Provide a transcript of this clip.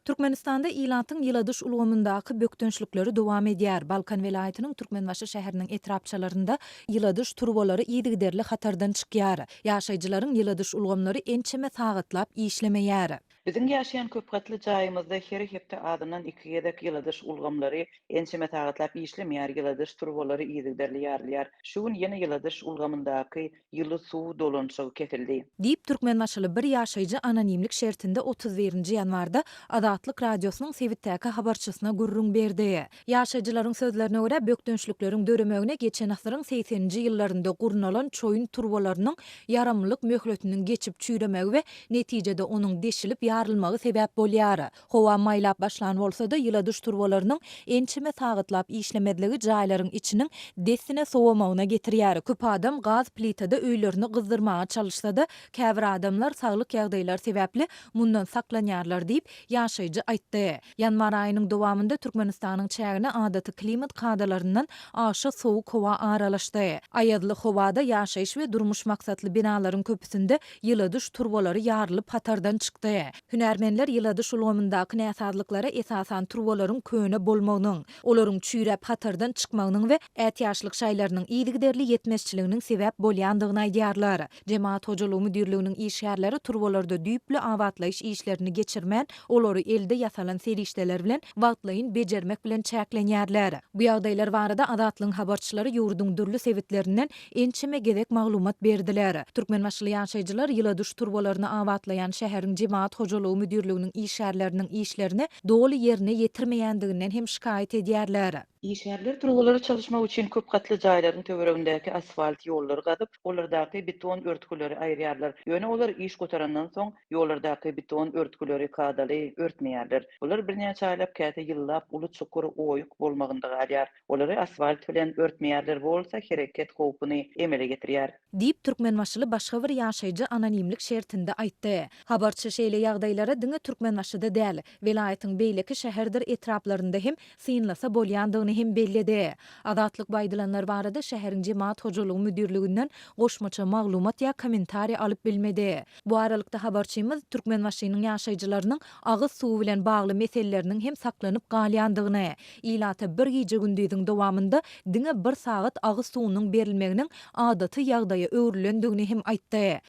Türkmenistanda ilatyň ýyladyş ulgamyndaky bökdünçlikleri dowam edýär. Balkan welaýatynyň Türkmenbaşy şäheriniň etrapçalarynda ýyladyş turbolary ýygyderli hatardan çykýar. Ýaşaýjylaryň ýyladyş ulgamlary ençeme sagytlap işlemeýär. Biziň ýaşaýan köp gatly jaýymyzda her hepde adymdan 2 gedek ýyladyş ulgamlary ençeme taýgatlap işlemeýär, ýyladyş turbolary ýygyderli ýarlýar. Şu gün ýene ýyladyş ulgamyndaky ýyly suw dolanşygy kesildi. Diýip Türkmenbaşyly bir ýaşaýjy anonimlik şertinde 31-nji ýanwarda Adatlyk radiosynyň Sewitdäki habarçysyna gurrun berdi. Ýaşaýjylaryň sözlerine görä bökdünçlikleriň döremegine geçen asyryň 80-nji ýyllarynda gurunalan çoýun turbolarynyň yaramlyk möhletiniň geçip çüýremegi we netijede onuň deşilip ýarylmagy sebäp bolýar. Howa maýlap başlan bolsa da ýyladyş turbolarynyň ençeme sagytlap işlemediligi jaýlaryň içiniň desine sowamagyna getirýär. Köp adam gaz plitada öýlerini gyzdyrmaga çalışsa da käbir adamlar saglyk ýagdaýlar sebäpli mundan saklanýarlar diýip ýaşaýjy aýtdy. Ýanwar aýynyň dowamında Türkmenistanyň çägine adaty klimat kadalaryndan aşy sowuk howa aralaşdy. Aýadly howada ýaşaýyş we durmuş maksatly binalaryň köpüsinde ýyladyş turbolary ýarylyp hatardan çykdy. Hünärmenler ýyladyş ulgamyndaky näsadlyklara esasan turbolaryň köne bolmagynyň, olaryň çüýräp hatardan çykmagynyň we ätýaşlyk şaýlarynyň ýygyderli ýetmezçiliginiň sebäp bolýandygyny aýdýarlar. Jemaat hojalygy müdirliginiň işgärleri turbolarda düýpli awatlaýyş işlerini geçirmän, olary elde ýasalan serişdeler bilen wagtlaýyn bejermek bilen çäklenýärler. Bu ýagdaýlar barada adatlyň habarçylary ýurduň dürli sewitlerinden ençeme gerek maglumat berdiler. Türkmenbaşly ýaşaýjylar ýyladyş turbolaryny awatlaýan şäheriň jemaat hojalygy müdirliginiň işgärleriniň işlerini dogly ýerine ýetirmeýändiginden hem şikaýet edýärler. İşgärler turbolary çalışmak üçin köp gatly jaýlaryň töweregindäki asfalt ýollary gazyp, olardaky beton örtükleri aýrýarlar. Ýöne olar iş göterendan soň ýollardaky beton örtükleri kadaly örtmeýärler. Olar birnäçe aýlap käte ýyllap uly çukur oýuk bolmagynda galýar. Olary asfalt bilen örtmeýärler bolsa hereket howpuny emele getirýär. Diýip Türkmenbaşyly başga bir ýaşaýjy anonimlik şertinde aýtdy. Habarçy şeýle ýagdaýlara diňe Türkmenbaşyda däl, welaýatyň beýleki şäherdir etraplarynda hem synlasa bolýandygyny hem bellidi. Adatlyk baýdylanlar barada şäheriň jemaat hojalygy müdirliginden goşmaça maglumat ýa kommentari alyp bilmedi. Bu aralykda habarçymyz Türkmenbaşynyň ýaşaýjylarynyň agyz suwy bilen bagly meseleleriniň hem saklanyp galýandygyny, ilata bir gije gündüziň dowamında diňe 1 sagat agyz suwunyň berilmeginiň adaty ýagdaýa öwrülendigini hem aýtdy.